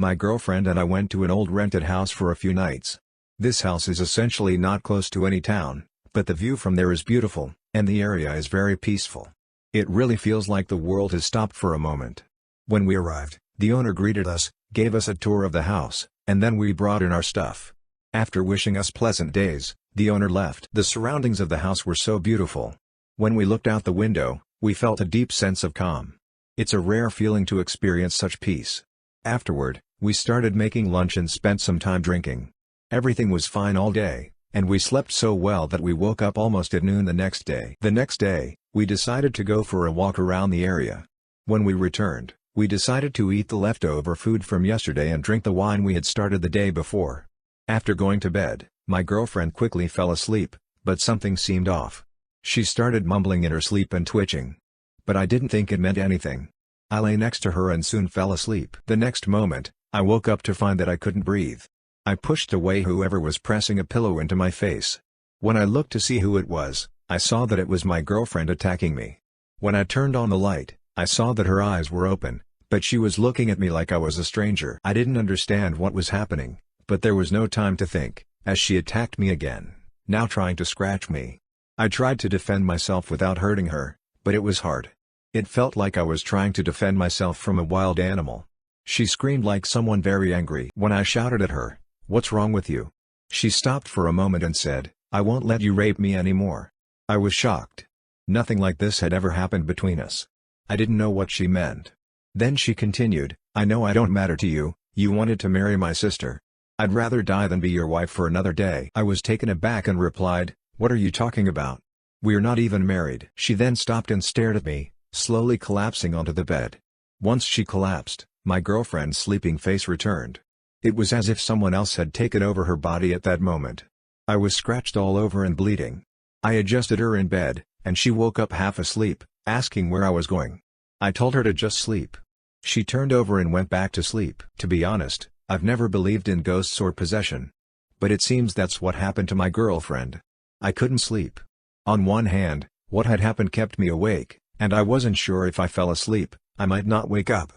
My girlfriend and I went to an old rented house for a few nights. This house is essentially not close to any town, but the view from there is beautiful, and the area is very peaceful. It really feels like the world has stopped for a moment. When we arrived, the owner greeted us, gave us a tour of the house, and then we brought in our stuff. After wishing us pleasant days, the owner left. The surroundings of the house were so beautiful. When we looked out the window, we felt a deep sense of calm. It's a rare feeling to experience such peace. Afterward, we started making lunch and spent some time drinking. Everything was fine all day, and we slept so well that we woke up almost at noon the next day. The next day, we decided to go for a walk around the area. When we returned, we decided to eat the leftover food from yesterday and drink the wine we had started the day before. After going to bed, my girlfriend quickly fell asleep, but something seemed off. She started mumbling in her sleep and twitching. But I didn't think it meant anything. I lay next to her and soon fell asleep. The next moment, I woke up to find that I couldn't breathe. I pushed away whoever was pressing a pillow into my face. When I looked to see who it was, I saw that it was my girlfriend attacking me. When I turned on the light, I saw that her eyes were open, but she was looking at me like I was a stranger. I didn't understand what was happening, but there was no time to think, as she attacked me again, now trying to scratch me. I tried to defend myself without hurting her, but it was hard. It felt like I was trying to defend myself from a wild animal. She screamed like someone very angry. When I shouted at her, "What's wrong with you?" she stopped for a moment and said, "I won't let you rape me anymore." I was shocked. Nothing like this had ever happened between us. I didn't know what she meant. Then she continued, "I know I don't matter to you, you wanted to marry my sister. I'd rather die than be your wife for another day." I was taken aback and replied, "What are you talking about? We're not even married." She then stopped and stared at me, slowly collapsing onto the bed. Once she collapsed, my girlfriend's sleeping face returned. It was as if someone else had taken over her body at that moment. I was scratched all over and bleeding. I adjusted her in bed, and she woke up half asleep, asking where I was going. I told her to just sleep. She turned over and went back to sleep. To be honest, I've never believed in ghosts or possession. But it seems that's what happened to my girlfriend. I couldn't sleep. On one hand, what had happened kept me awake, and I wasn't sure if I fell asleep, I might not wake up.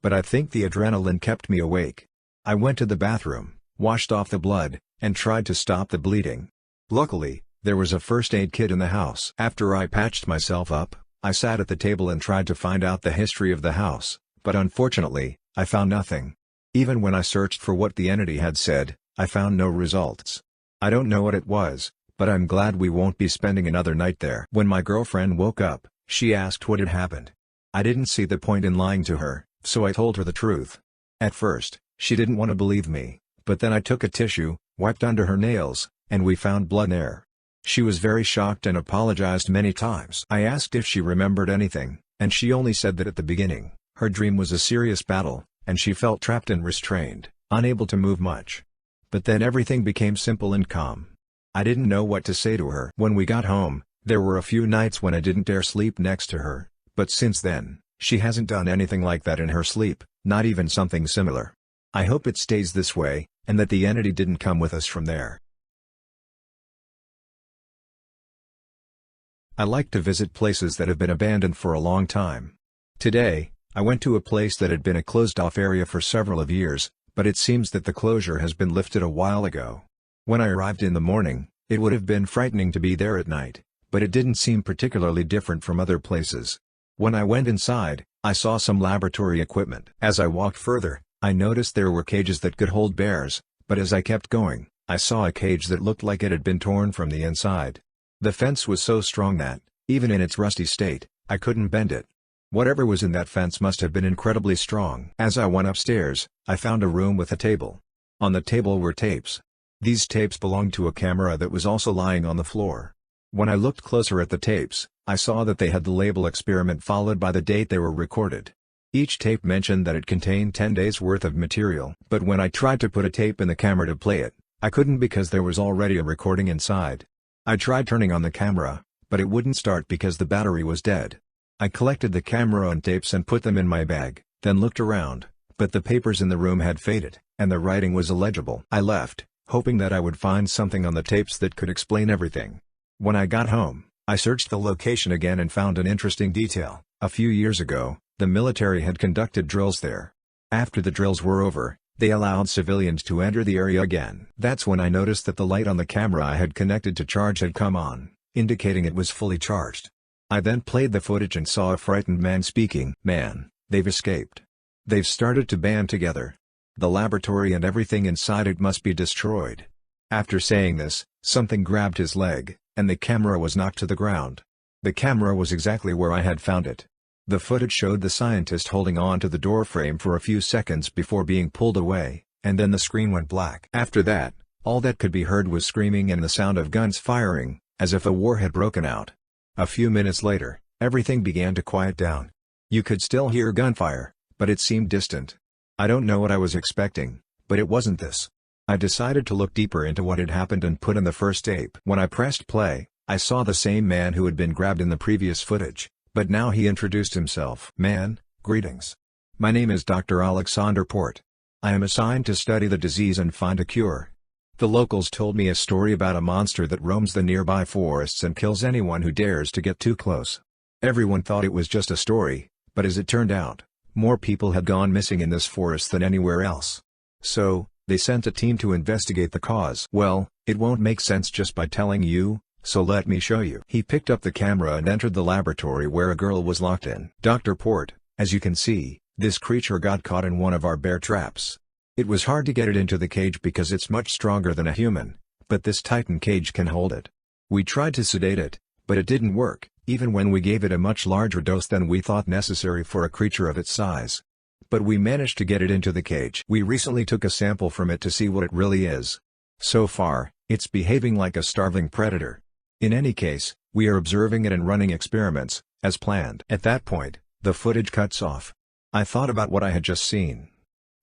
But I think the adrenaline kept me awake. I went to the bathroom, washed off the blood, and tried to stop the bleeding. Luckily, there was a first aid kit in the house. After I patched myself up, I sat at the table and tried to find out the history of the house, but unfortunately, I found nothing. Even when I searched for what the entity had said, I found no results. I don't know what it was, but I'm glad we won't be spending another night there. When my girlfriend woke up, she asked what had happened. I didn't see the point in lying to her, so I told her the truth. At first, she didn't want to believe me, but then I took a tissue, wiped under her nails, and we found blood there. She was very shocked and apologized many times. I asked if she remembered anything, and she only said that at the beginning, her dream was a serious battle, and she felt trapped and restrained, unable to move much. But then everything became simple and calm. I didn't know what to say to her. When we got home, there were a few nights when I didn't dare sleep next to her, but since then, she hasn't done anything like that in her sleep, not even something similar. I hope it stays this way, and that the entity didn't come with us from there. I like to visit places that have been abandoned for a long time. Today, I went to a place that had been a closed-off area for several of years, but it seems that the closure has been lifted a while ago. When I arrived in the morning, it would have been frightening to be there at night, but it didn't seem particularly different from other places. When I went inside, I saw some laboratory equipment. As I walked further, I noticed there were cages that could hold bears, but as I kept going, I saw a cage that looked like it had been torn from the inside. The fence was so strong that, even in its rusty state, I couldn't bend it. Whatever was in that fence must have been incredibly strong. As I went upstairs, I found a room with a table. On the table were tapes. These tapes belonged to a camera that was also lying on the floor. When I looked closer at the tapes, I saw that they had the label experiment followed by the date they were recorded. Each tape mentioned that it contained 10 days worth of material. But when I tried to put a tape in the camera to play it, I couldn't because there was already a recording inside. I tried turning on the camera, but it wouldn't start because the battery was dead. I collected the camera and tapes and put them in my bag, then looked around, but the papers in the room had faded, and the writing was illegible. I left, hoping that I would find something on the tapes that could explain everything. When I got home, I searched the location again and found an interesting detail. A few years ago, the military had conducted drills there. After the drills were over, They allowed civilians to enter the area again. That's when I noticed that the light on the camera I had connected to charge had come on, indicating it was fully charged. I then played the footage and saw a frightened man speaking. "Man, they've escaped. They've started to band together. The laboratory and everything inside it must be destroyed." After saying this, something grabbed his leg, and the camera was knocked to the ground. The camera was exactly where I had found it. The footage showed the scientist holding on to the doorframe for a few seconds before being pulled away, and then the screen went black. After that, all that could be heard was screaming and the sound of guns firing, as if a war had broken out. A few minutes later, everything began to quiet down. You could still hear gunfire, but it seemed distant. I don't know what I was expecting, but it wasn't this. I decided to look deeper into what had happened and put in the first tape. When I pressed play, I saw the same man who had been grabbed in the previous footage, but now he introduced himself. "Man, greetings. My name is Dr. Alexander Port. I am assigned to study the disease and find a cure." The locals told me a story about a monster that roams the nearby forests and kills anyone who dares to get too close. Everyone thought it was just a story, but as it turned out, more people had gone missing in this forest than anywhere else. So, they sent a team to investigate the cause. "Well, it won't make sense just by telling you, so let me show you." He picked up the camera and entered the laboratory where a girl was locked in. "Dr. Port, as you can see, this creature got caught in one of our bear traps. It was hard to get it into the cage because it's much stronger than a human, but this Titan cage can hold it. We tried to sedate it, but it didn't work, even when we gave it a much larger dose than we thought necessary for a creature of its size. But we managed to get it into the cage. We recently took a sample from it to see what it really is. So far, it's behaving like a starving predator. In any case, we are observing it and running experiments, as planned." At that point, the footage cuts off. I thought about what I had just seen.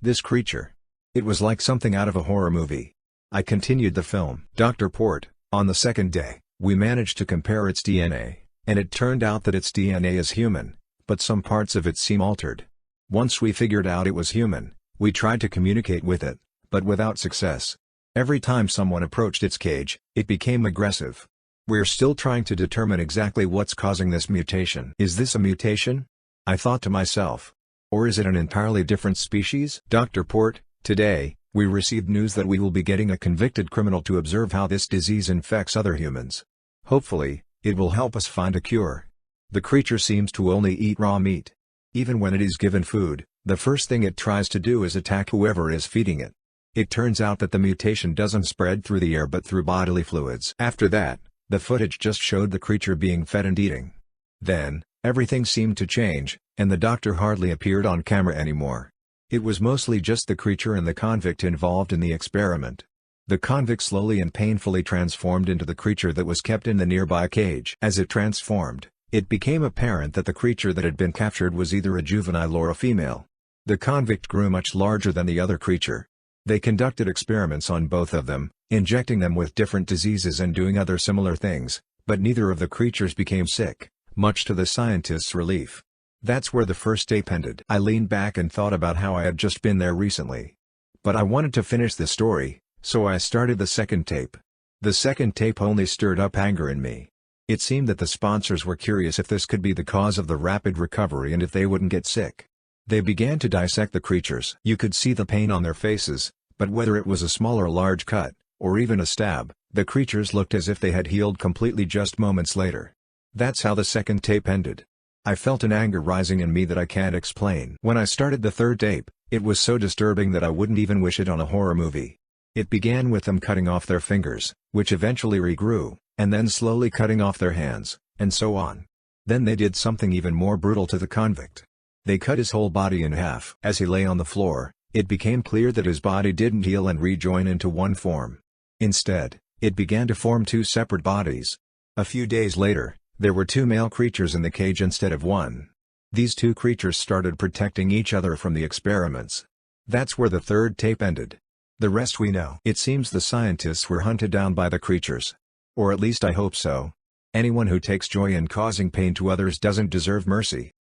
This creature. It was like something out of a horror movie. I continued the film. "Dr. Port, on the second day, we managed to compare its DNA, and it turned out that its DNA is human, but some parts of it seem altered. Once we figured out it was human, we tried to communicate with it, but without success. Every time someone approached its cage, it became aggressive. We're still trying to determine exactly what's causing this mutation." "Is this a mutation?" I thought to myself. "Or is it an entirely different species?" "Dr. Port, today, we received news that we will be getting a convicted criminal to observe how this disease infects other humans. Hopefully, it will help us find a cure. The creature seems to only eat raw meat. Even when it is given food, the first thing it tries to do is attack whoever is feeding it. It turns out that the mutation doesn't spread through the air but through bodily fluids." After that, the footage just showed the creature being fed and eating. Then, everything seemed to change, and the doctor hardly appeared on camera anymore. It was mostly just the creature and the convict involved in the experiment. The convict slowly and painfully transformed into the creature that was kept in the nearby cage. As it transformed, it became apparent that the creature that had been captured was either a juvenile or a female. The convict grew much larger than the other creature. They conducted experiments on both of them, injecting them with different diseases and doing other similar things, but neither of the creatures became sick, much to the scientists' relief. That's where the first tape ended. I leaned back and thought about how I had just been there recently. But I wanted to finish the story, so I started the second tape. The second tape only stirred up anger in me. It seemed that the sponsors were curious if this could be the cause of the rapid recovery and if they wouldn't get sick. They began to dissect the creatures. You could see the pain on their faces, but whether it was a small or large cut, or even a stab, the creatures looked as if they had healed completely just moments later. That's how the second tape ended. I felt an anger rising in me that I can't explain. When I started the third tape, it was so disturbing that I wouldn't even wish it on a horror movie. It began with them cutting off their fingers, which eventually regrew, and then slowly cutting off their hands, and so on. Then they did something even more brutal to the convict. They cut his whole body in half. As he lay on the floor, it became clear that his body didn't heal and rejoin into one form. Instead, it began to form two separate bodies. A few days later, there were two male creatures in the cage instead of one. These two creatures started protecting each other from the experiments. That's where the third tape ended. The rest we know. It seems the scientists were hunted down by the creatures. Or at least I hope so. Anyone who takes joy in causing pain to others doesn't deserve mercy.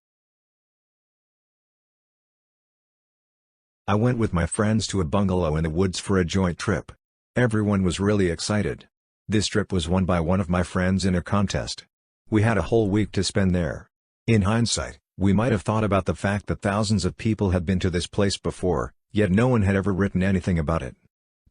I went with my friends to a bungalow in the woods for a joint trip. Everyone was really excited. This trip was won by one of my friends in a contest. We had a whole week to spend there. In hindsight, we might have thought about the fact that thousands of people had been to this place before, yet no one had ever written anything about it.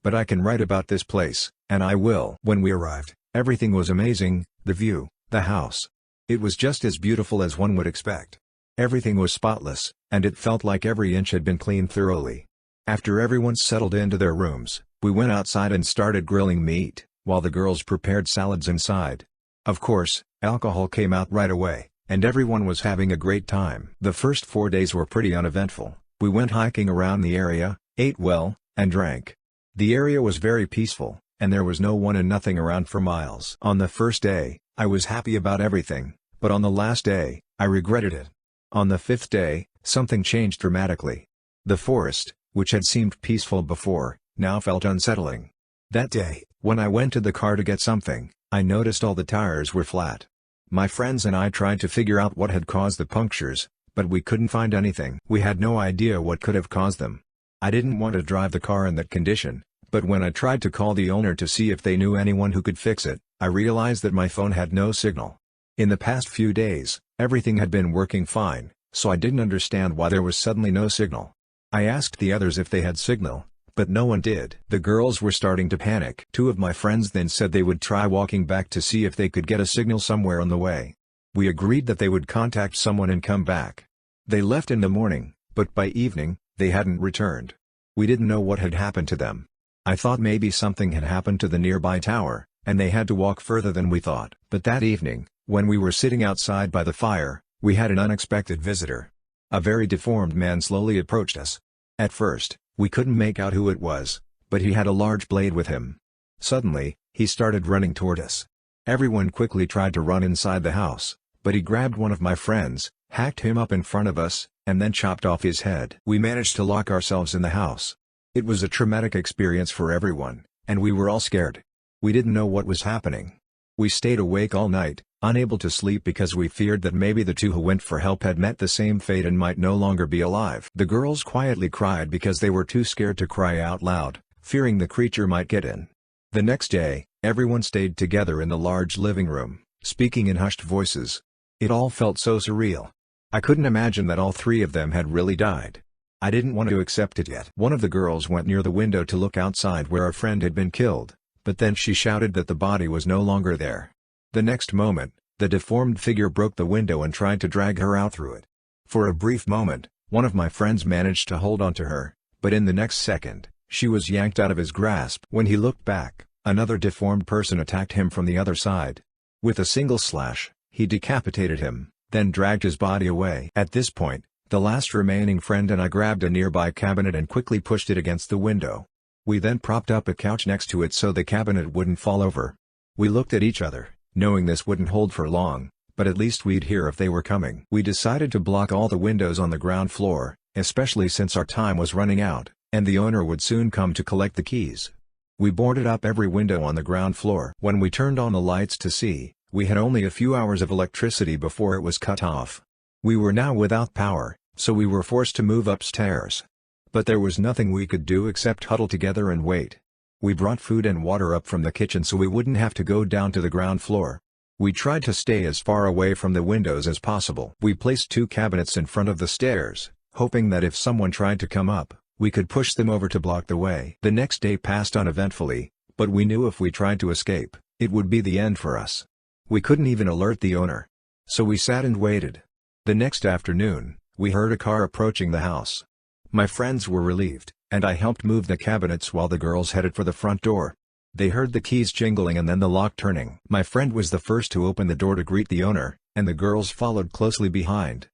But I can write about this place, and I will. When we arrived, everything was amazing: the view, the house. It was just as beautiful as one would expect. Everything was spotless, and it felt like every inch had been cleaned thoroughly. After everyone settled into their rooms, we went outside and started grilling meat, while the girls prepared salads inside. Of course, alcohol came out right away, and everyone was having a great time. The first 4 days were pretty uneventful. We went hiking around the area, ate well, and drank. The area was very peaceful, and there was no one and nothing around for miles. On the first day, I was happy about everything, but on the last day, I regretted it. On the 5th day, something changed dramatically. The forest, which had seemed peaceful before, now felt unsettling. That day, when I went to the car to get something, I noticed all the tires were flat. My friends and I tried to figure out what had caused the punctures, but we couldn't find anything. We had no idea what could have caused them. I didn't want to drive the car in that condition, but when I tried to call the owner to see if they knew anyone who could fix it, I realized that my phone had no signal. In the past few days, everything had been working fine, so I didn't understand why there was suddenly no signal. I asked the others if they had signal, but no one did. The girls were starting to panic. 2 of my friends then said they would try walking back to see if they could get a signal somewhere on the way. We agreed that they would contact someone and come back. They left in the morning, but by evening, they hadn't returned. We didn't know what had happened to them. I thought maybe something had happened to the nearby tower, and they had to walk further than we thought. But that evening, when we were sitting outside by the fire, we had an unexpected visitor. A very deformed man slowly approached us. At first, we couldn't make out who it was, but he had a large blade with him. Suddenly, he started running toward us. Everyone quickly tried to run inside the house, but he grabbed one of my friends, hacked him up in front of us, and then chopped off his head. We managed to lock ourselves in the house. It was a traumatic experience for everyone, and we were all scared. We didn't know what was happening. We stayed awake all night, unable to sleep because we feared that maybe the 2 who went for help had met the same fate and might no longer be alive. The girls quietly cried because they were too scared to cry out loud, fearing the creature might get in. The next day, everyone stayed together in the large living room, speaking in hushed voices. It all felt so surreal. I couldn't imagine that all 3 of them had really died. I didn't want to accept it yet. One of the girls went near the window to look outside where a friend had been killed, but then she shouted that the body was no longer there. The next moment, the deformed figure broke the window and tried to drag her out through it. For a brief moment, one of my friends managed to hold onto her, but in the next second, she was yanked out of his grasp. When he looked back, another deformed person attacked him from the other side. With a single slash, he decapitated him, then dragged his body away. At this point, the last remaining friend and I grabbed a nearby cabinet and quickly pushed it against the window. We then propped up a couch next to it so the cabinet wouldn't fall over. We looked at each other, knowing this wouldn't hold for long, but at least we'd hear if they were coming. We decided to block all the windows on the ground floor, especially since our time was running out, and the owner would soon come to collect the keys. We boarded up every window on the ground floor. When we turned on the lights to see, we had only a few hours of electricity before it was cut off. We were now without power, so we were forced to move upstairs. But there was nothing we could do except huddle together and wait. We brought food and water up from the kitchen so we wouldn't have to go down to the ground floor. We tried to stay as far away from the windows as possible. We placed 2 cabinets in front of the stairs, hoping that if someone tried to come up, we could push them over to block the way. The next day passed uneventfully, but we knew if we tried to escape, it would be the end for us. We couldn't even alert the owner. So we sat and waited. The next afternoon, we heard a car approaching the house. My friends were relieved, and I helped move the cabinets while the girls headed for the front door. They heard the keys jingling and then the lock turning. My friend was the first to open the door to greet the owner, and the girls followed closely behind.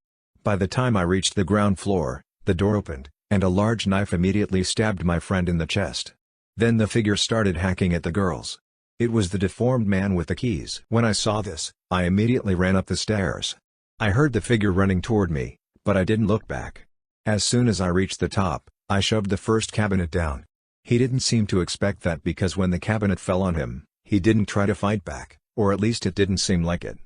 By the time I reached the ground floor, the door opened, and a large knife immediately stabbed my friend in the chest. Then the figure started hacking at the girls. It was the deformed man with the keys. When I saw this, I immediately ran up the stairs. I heard the figure running toward me, but I didn't look back. As soon as I reached the top, I shoved the first cabinet down. He didn't seem to expect that because when the cabinet fell on him, he didn't try to fight back, or at least it didn't seem like it.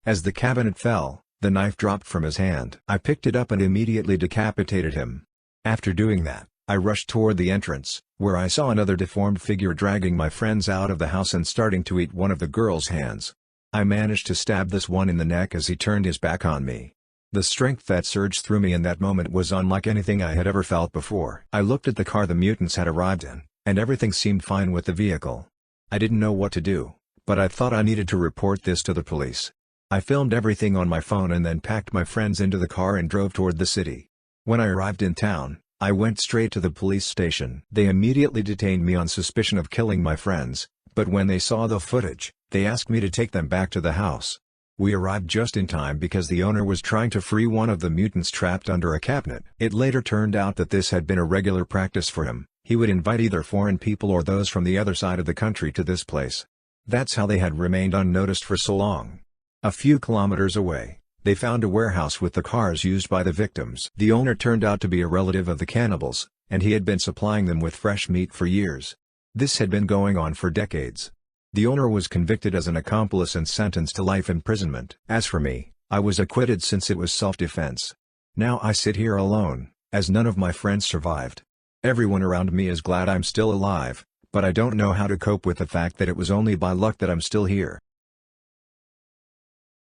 As the cabinet fell, the knife dropped from his hand. I picked it up and immediately decapitated him. After doing that, I rushed toward the entrance, where I saw another deformed figure dragging my friends out of the house and starting to eat one of the girls' hands. I managed to stab this one in the neck as he turned his back on me. The strength that surged through me in that moment was unlike anything I had ever felt before. I looked at the car the mutants had arrived in, and everything seemed fine with the vehicle. I didn't know what to do, but I thought I needed to report this to the police. I filmed everything on my phone and then packed my friends into the car and drove toward the city. When I arrived in town, I went straight to the police station. They immediately detained me on suspicion of killing my friends, but when they saw the footage, they asked me to take them back to the house. We arrived just in time because the owner was trying to free one of the mutants trapped under a cabinet. It later turned out that this had been a regular practice for him. He would invite either foreign people or those from the other side of the country to this place. That's how they had remained unnoticed for so long. A few kilometers away, they found a warehouse with the cars used by the victims. The owner turned out to be a relative of the cannibals, and he had been supplying them with fresh meat for years. This had been going on for decades. The owner was convicted as an accomplice and sentenced to life imprisonment. As for me, I was acquitted since it was self-defense. Now I sit here alone, as none of my friends survived. Everyone around me is glad I'm still alive, but I don't know how to cope with the fact that it was only by luck that I'm still here.